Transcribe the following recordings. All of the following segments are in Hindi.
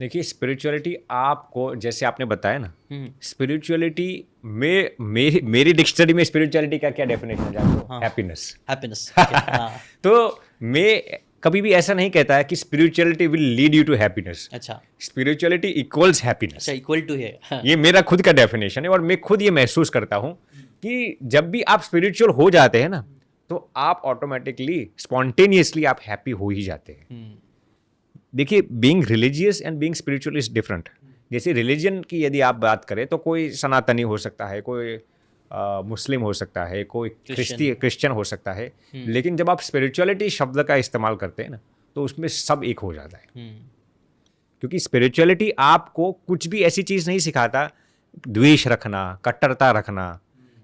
देखिए स्पिरिचुअलिटी आपको, जैसे आपने बताया ना, स्पिरिचुअलिटी में मेरी डिक्शनरी में स्पिरिचुअलिटी का क्या डेफिनेशन है जानते हो? हाँ। हैप्पीनेस। हैप्पीनेस। हाँ। तो मैं कभी भी ऐसा नहीं कहता है कि spirituality will lead you to happiness. अच्छा स्पिरिचुअलिटी इक्वल्स हैप्पीनेस। अच्छा, इक्वल टू है। हाँ। ये मेरा खुद का डेफिनेशन है और मैं खुद ये महसूस करता हूं कि जब भी आप स्पिरिचुअल हो जाते हैं ना, तो आप ऑटोमेटिकली स्पॉन्टेनियसली आप हैप्पी हो ही जाते हैं। देखिए being religious and being spiritual is different. जैसे रिलीजन की यदि आप बात करें तो कोई सनातनी हो सकता है, कोई मुस्लिम हो सकता है, कोई क्रिश्चियन हो सकता है, लेकिन जब आप स्पिरिचुअलिटी शब्द का इस्तेमाल करते हैं ना, तो उसमें सब एक हो जाता है। क्योंकि स्पिरिचुअलिटी आपको कुछ भी ऐसी चीज नहीं सिखाता, द्वेष रखना, कट्टरता रखना।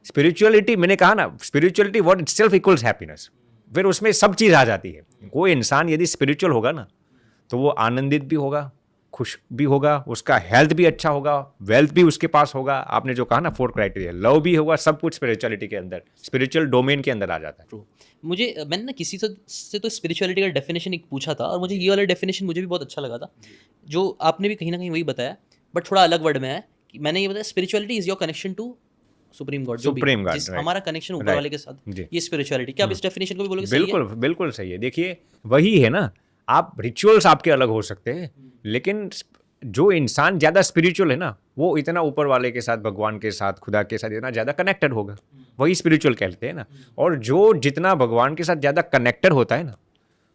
स्पिरिचुअलिटी, मैंने कहा ना, spirituality what itself equals happiness. फिर उसमें सब चीज आ जाती है। कोई इंसान यदि स्पिरिचुअल होगा ना, तो वो आनंदित भी होगा, खुश भी होगा, उसका हेल्थ भी अच्छा होगा, वेल्थ भी उसके पास होगा। आपने जो कहा ना 4 क्राइटेरिया, लव भी होगा, सब कुछ स्पिरिचुअलिटी के अंदर, स्पिरिचुअल डोमेन के अंदर आ जाता है। ट्रू। मैंने ना किसी से तो स्पिरिचुअलिटी का डेफिनेशन एक पूछा था, और मुझे ये वाला डेफिनेशन मुझे भी बहुत अच्छा लगा था, जो आपने भी कहीं ना कहीं वही बताया, बट थोड़ा अलग वर्ड में है। कि मैंने ये बताया, spirituality is your connection to supreme God, जो भी सुप्रीम गॉड, जिस राइट, हमारा कनेक्शन ऊपर राइट, वाले के साथ, जी, ये स्पिरिचुअलिटी। क्या आप इस डेफिनेशन को भी बोलोगे? सही है? बिल्कुल बिल्कुल सही है। देखिए वही है ना, आप रिचुअल्स आपके अलग हो सकते हैं, लेकिन जो इंसान ज्यादा स्पिरिचुअल है ना, वो इतना ऊपर वाले के साथ, भगवान के साथ, खुदा के साथ इतना ज्यादा कनेक्टेड होगा, वही स्पिरिचुअल कहते हैं ना। और जो जितना भगवान के साथ ज्यादा कनेक्टेड होता है ना,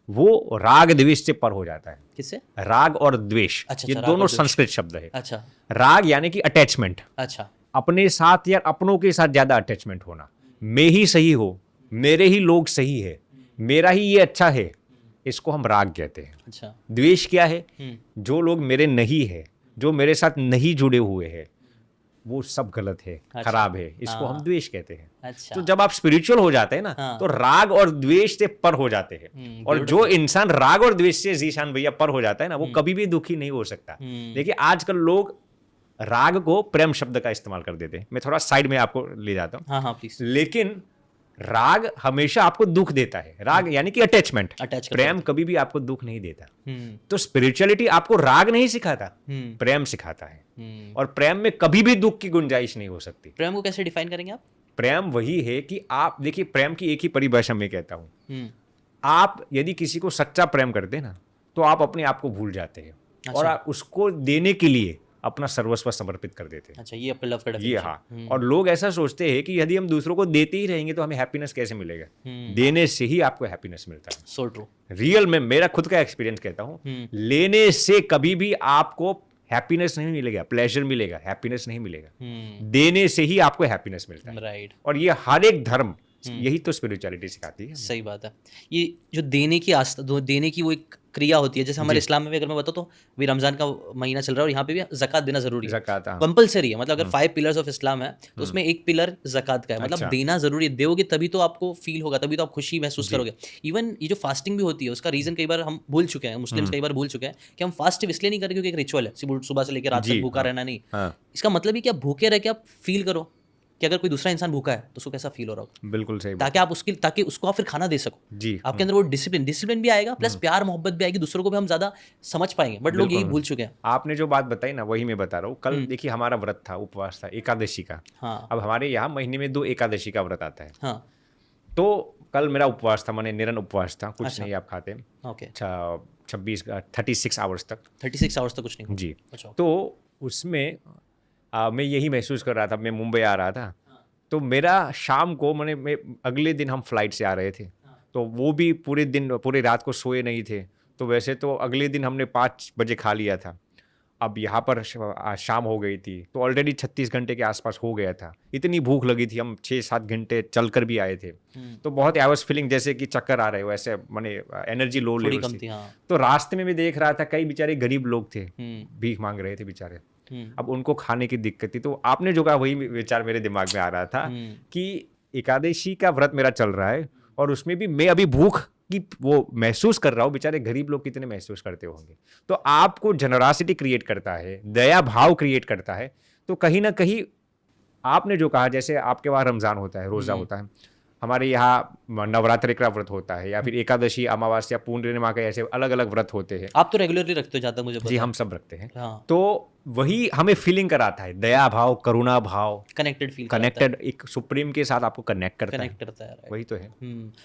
वो राग द्वेष से पर हो जाता है। किससे? राग और द्वेष, अच्छा, ये राग दोनों और द्वेष। संस्कृत शब्द है। अच्छा राग यानी कि अटैचमेंट, अच्छा। अपने साथ या अपनों के साथ ज्यादा अटैचमेंट होना, मैं ही सही हो, मेरे ही लोग सही है, मेरा ही ये अच्छा है, इसको हम राग कहते हैं। अच्छा। द्वेष क्या है? जो लोग मेरे नहीं है, जो मेरे साथ नहीं जुड़े हुए हैं, वो सब गलत है, अच्छा, खराब है, इसको हम हाँ। द्वेष कहते हैं। अच्छा। तो जब आप स्पिरिचुअल हो जाते हैं ना, हाँ। तो राग और द्वेष से पर हो जाते हैं। और जो beautiful। इंसान राग और द्वेष से जीशान भैया पर हो जाता है ना, वो कभी भी दुखी नहीं हो सकता। देखिए आजकल लोग राग को प्रेम शब्द का इस्तेमाल कर देते हैं। मैं थोड़ा साइड में आपको ले जाता हूँ। हाँ हाँ प्लीज। लेकिन राग हमेशा आपको दुख देता है। राग यानी कि अटैचमेंट। अटैच कर प्रेम कभी भी आपको दुख नहीं देता। तो स्पिरिचुअलिटी आपको राग नहीं सिखाता, प्रेम सिखाता है। और प्रेम में कभी भी दुख की गुंजाइश नहीं हो सकती। प्रेम को कैसे डिफाइन करेंगे आप? प्रेम वही है कि आप देखिए, प्रेम की एक ही परिभाषा मैं कहता हूं, आप यदि किसी को सच्चा प्रेम करते हैं ना, तो आप अपने आप को भूल जाते हैं। अच्छा। और आप उसको देने के लिए अपना सर्वस्व समर्पित कर देते हैं। अच्छा, ये अपने लव का ये डेफिनेशन। हाँ। और लोग ऐसा सोचते हैं कि यदि हम दूसरों को देते ही रहेंगे तो हमें हैप्पीनेस कैसे मिलेगा? देने से ही आपको हैप्पीनेस मिलता है। So true. रियल में मेरा खुद का एक्सपीरियंस कहता हूं, लेने से कभी भी आपको हैप्पीनेस नहीं मिलेगा, प्लेजर मिलेगा, हैप्पीनेस नहीं मिलेगा। देने से ही आपको हैप्पीनेस मिलता है। राइट। और ये हर एक धर्म यही तो स्पिरिचुअलिटी सिखाती है। सही बात है। ये जो देने की आस्था, देने की वो एक क्रिया होती है, जैसे हमारे इस्लाम में भी अगर मैं बताऊँ तो भी रमजान का महीना चल रहा है और यहाँ पे भी ज़कात देना जरूरी है, ज़कात, हाँ। कंपलसरी है। मतलब अगर 5 पिलर्स ऑफ इस्लाम है तो उसमें एक पिलर ज़कात का है। मतलब अच्छा। देना जरूरी है, दोगे तभी तो आपको फील होगा, तभी तो आप खुशी महसूस करोगे। इवन ये जो फास्टिंग भी होती है, उसका रीजन कई बार हम भूल चुके हैं, मुस्लिम्स कई बार भूल चुके हैं कि हम फास्ट इसलिए नहीं करें क्योंकि एक रिचुअल है, सुबह से लेकर रात तक भूखा रहना नहीं। इसका मतलब ही कि आप भूखे रह के आप फील करो कि अगर कोई दूसरा इंसान भूखा है तो उसको कैसा फील हो रहा होगा। बिल्कुल सही बात। ताकि उसको आप फिर खाना दे सको। जी। आपके अंदर वो डिसिप्लिन भी आएगा, प्लस प्यार मोहब्बत भी आएगी, दूसरों को भी हम ज्यादा समझ पाएंगे। बट लोग यही भूल चुके हैं। आपने जो बात बताई ना, वही मैं बता रहा हूँ। कल देखिए हमारा व्रत था, उपवास था, एकादशी का। हाँ। अब हमारे यहाँ महीने में 2 एकादशी का व्रत आता है। हाँ। तो कल मेरा उपवास था, मैंने निरन उपवास था, कुछ नहीं आप खाते। ओके। 36 आवर्स तक। 36 आवर्स तक कुछ नहीं। जी। अच्छा। तो उसमें मैं यही महसूस कर रहा था, मैं मुंबई आ रहा था, तो मेरा शाम को मैं अगले दिन हम फ्लाइट से आ रहे थे, तो वो भी पूरे रात को सोए नहीं थे। तो वैसे तो अगले दिन हमने 5 बजे खा लिया था। अब यहाँ पर शाम हो गई थी, तो ऑलरेडी 36 घंटे के आसपास हो गया था। इतनी भूख लगी थी, हम 6-7 घंटे चल कर भी आए थे। तो बहुत आई वाज फीलिंग जैसे कि चक्कर आ रहे हो, ऐसे मैंने एनर्जी लो लेवल थी। तो रास्ते में भी देख रहा था कई बेचारे गरीब लोग थे, भीख मांग रहे थे बेचारे। अब उनको खाने की दिक्कत थी। तो आपने जो कहा वही विचार मेरे दिमाग में आ रहा था कि एकादशी का व्रत मेरा चल रहा है और उसमें भी मैं अभी भूख की वो महसूस कर रहा हूँ। बेचारे गरीब लोग कितने महसूस करते होंगे। तो आपको जनरॉसिटी क्रिएट करता है, दया भाव क्रिएट करता है। तो कहीं ना कहीं आपने जो कहा, जैसे आपके वहाँ रमजान होता है, रोजा होता है, हमारे यहाँ नवरात्रि का व्रत होता है, या फिर एकादशी, अमावस्या, पूर्णिमा के ऐसे अलग अलग व्रत होते हैं। आप तो रेगुलरली रखते हो जाता मुझे पता जी, है। हम सब रखते हैं। हाँ, तो वही हमें फीलिंग कराता है, दया भाव, करुणा भाव, कनेक्टेड फील कनेक्टेड, एक सुप्रीम के साथ आपको कनेक्ट करता है। कनेक्ट करता है right? वही तो है।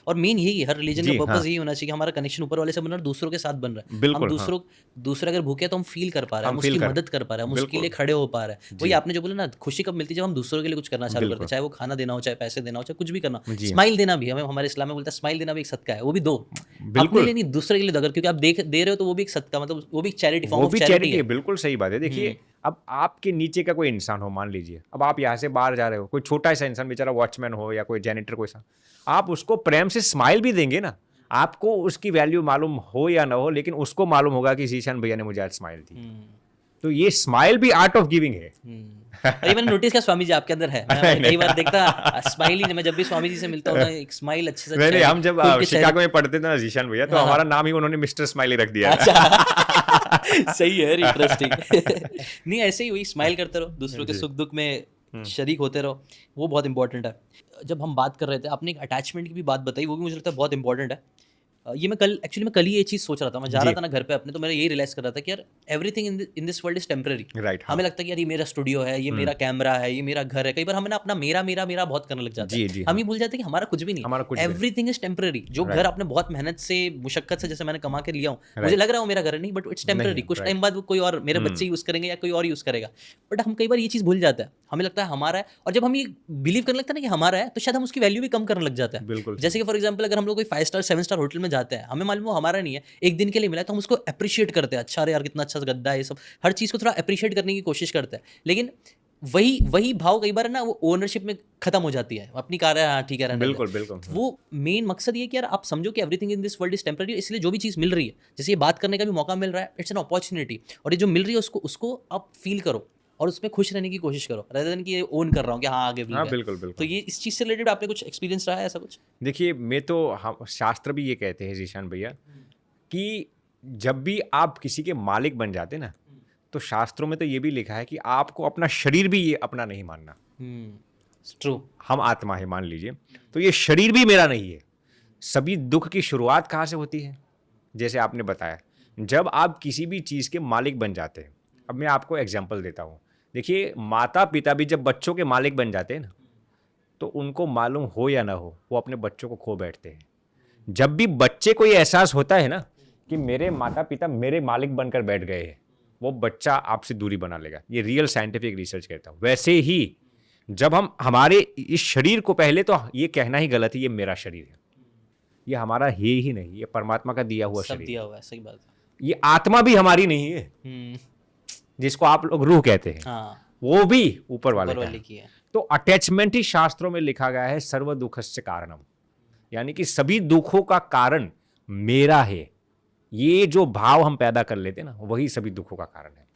और मेन यही है, हर रिलीजन जी, का पर्पस हाँ। यही होना चाहिए कि हमारा कनेक्शन ऊपर वाले से बन रहा है, दूसरों के साथ बन रहा है। हम बिल्कुल, दूसरे अगर भूखे हैं तो हम फील कर पा रहे हैं, हम हम feel उसकी कर- मदद कर पा रहे हैं, हम उसके बिल्कुल। लिए खड़े हो पा रहे हैं। वही आपने जो बोला ना, खुशी कब मिलती है जब हम दूसरों के लिए कुछ करना चालू करते हैं, चाहे वो खाना देना हो, चाहे पैसे देना हो, चाहे कुछ भी करना हो। जी। स्माइल देना भी, हमें हमारे इस्लाम में बोलता है स्माइल देना भी एक सदका है, वो भी दो, बिल्कुल। अपने लिए नहीं दूसरे के लिए दो। अगर क्योंकि आप दे रहे हो तो वो भी एक सदका, मतलब वो भी चैरिटी, फॉर्म वो ऑफ भी चैरिटी चैरिटी है, है। बिल्कुल सही बात है। देखिए, अब आपके नीचे का कोई इंसान हो, मान लीजिए अब आप यहाँ से बाहर जा रहे हो, कोई छोटा सा इंसान बेचारा वॉचमैन हो या कोई जैनिटर, कोई सा, आप उसको प्रेम से स्माइल भी देंगे ना, आपको उसकी वैल्यू मालूम हो या ना हो, लेकिन उसको मालूम होगा कि जीशान भैया ने मुझे आज स्माइल दी। तो ये स्माइल भी आर्ट ऑफ गिविंग है। और ये मैंने नोटिस किया स्वामी जी आपके अंदर है। मैं कई बार देखता स्माइल ही, मैं जब भी स्वामी जी से मिलता हूँ एक स्माइल अच्छे से। नहीं, हम जब उनके शिकागो में पढ़ते थे ना जीशान भैया, तो हमारा नाम ही उन्होंने मिस्टर स्माइली रख दिया था। अच्छा सही है, इंटरेस्टिंग। नहीं, ऐसे ही वही स्माइल करते रहो, दूसरों के सुख दुख में शरीक होते रहो, वो बहुत इंपॉर्टेंट है। जब हम बात कर रहे थे, आपने एक अटैचमेंट की भी बात बताई, वो भी मुझे लगता है बहुत इंपॉर्टेंट है। ये मैं कल ही ये चीज़ सोच रहा था, मैं जा रहा था ना घर पे अपने, तो मैं यही रियलाइज कर रहा था कि यार everything in this world is temporary. Right, हाँ। हमें लगता है कि यार ये मेरा स्टूडियो है, ये मेरा कैमरा है, ये मेरा घर है। कई बार हमें ना अपना मेरा मेरा मेरा बहुत करने लग जाता है। जी, हम ये भूल जाते हैं कि हमारा कुछ भी नहीं, हमारा कुछ भी नहीं। Everything is temporary. जो घर आपने बहुत मेहनत से, मुशक्कत से, जैसे मैंने कमा के लिया हूँ, मुझे लग रहा है वो मेरा घर है, नहीं, बट इट्स टेम्पररी। कुछ टाइम बाद वो कोई और, मेरे बच्चे यूज करेंगे या कोई और यूज करेगा। बट हम कई बार ये चीज़ भूल जाते हैं, हमें लगता है हमारा है, और जब हम ये बिलीव करने लगते हैं ना कि हमारा है, तो शायद हम उसकी वैल्यू भी कम करने लग जाते हैं। बिल्कुल। जैसे कि फॉर एग्जांपल अगर हम लोग कोई 5 स्टार 7 स्टार होटल में जाते हैं, हमें मालूम वो हमारा नहीं है, एक दिन के लिए मिला है, तो हम उसको अप्रिशिएट करते हैं। अच्छा, अरे यार कितना अच्छा गद्दा है, ये सब हर चीज़ को थोड़ा अप्रिशिएट करने की कोशिश करते हैं। लेकिन वही भाव कई बार है ना, वो ओनरशिप में खत्म हो जाती है। अपनी कार है, हाँ ठीक है, रहने दे। बिल्कुल, बिल्कुल। वो मेन मकसद ये है कि यार आप समझो कि everything in this world is temporary, इसलिए जो भी चीज़ मिल रही है, जैसे ये बात करने का भी मौका मिल रहा है, इट्स एन अपॉर्चुनिटी, और ये जो मिल रही है उसको आप फील करो और उसमें खुश रहने की कोशिश करो, rather than कि ये ओन कर रहा हूँ कि हाँ आगे मिल हाँ, गया। बिल्कुल, बिल्कुल। तो ये इस चीज़ से रिलेटेड आपने कुछ एक्सपीरियंस रहा है ऐसा कुछ? देखिए, मैं तो, हम शास्त्र भी ये कहते हैं जीशान भैया, कि जब भी आप किसी के मालिक बन जाते ना, तो शास्त्रों में तो ये भी लिखा है कि आपको अपना शरीर भी ये अपना नहीं मानना। ट्रू। हम आत्मा है, मान लीजिए, तो ये शरीर भी मेरा नहीं है। सभी दुख की शुरुआत कहाँ से होती है? जैसे आपने बताया, जब आप किसी भी चीज़ के मालिक बन जाते हैं। अब मैं आपको एग्जांपल देता हूँ। देखिए, माता पिता भी जब बच्चों के मालिक बन जाते हैं ना, तो उनको मालूम हो या ना हो, वो अपने बच्चों को खो बैठते हैं। जब भी बच्चे को ये एहसास होता है ना कि मेरे माता पिता मेरे मालिक बनकर बैठ गए हैं, वो बच्चा आपसे दूरी बना लेगा। ये रियल साइंटिफिक रिसर्च कहता हूँ। वैसे ही जब हम हमारे इस शरीर को, पहले तो ये कहना ही गलत है ये मेरा शरीर है, ये हमारा है ही नहीं, ये परमात्मा का दिया हुआ सब शरीर दिया है। हुआ है, सही बात है। ये आत्मा भी हमारी नहीं है, जिसको आप लोग रूह कहते हैं, हाँ, वो भी ऊपर वाले ऊपर का वाले है। की है। तो अटैचमेंट ही शास्त्रों में लिखा गया है, सर्व दुखस्य कारणम, यानी कि सभी दुखों का कारण मेरा है। ये जो भाव हम पैदा कर लेते हैं ना, वही सभी दुखों का कारण है।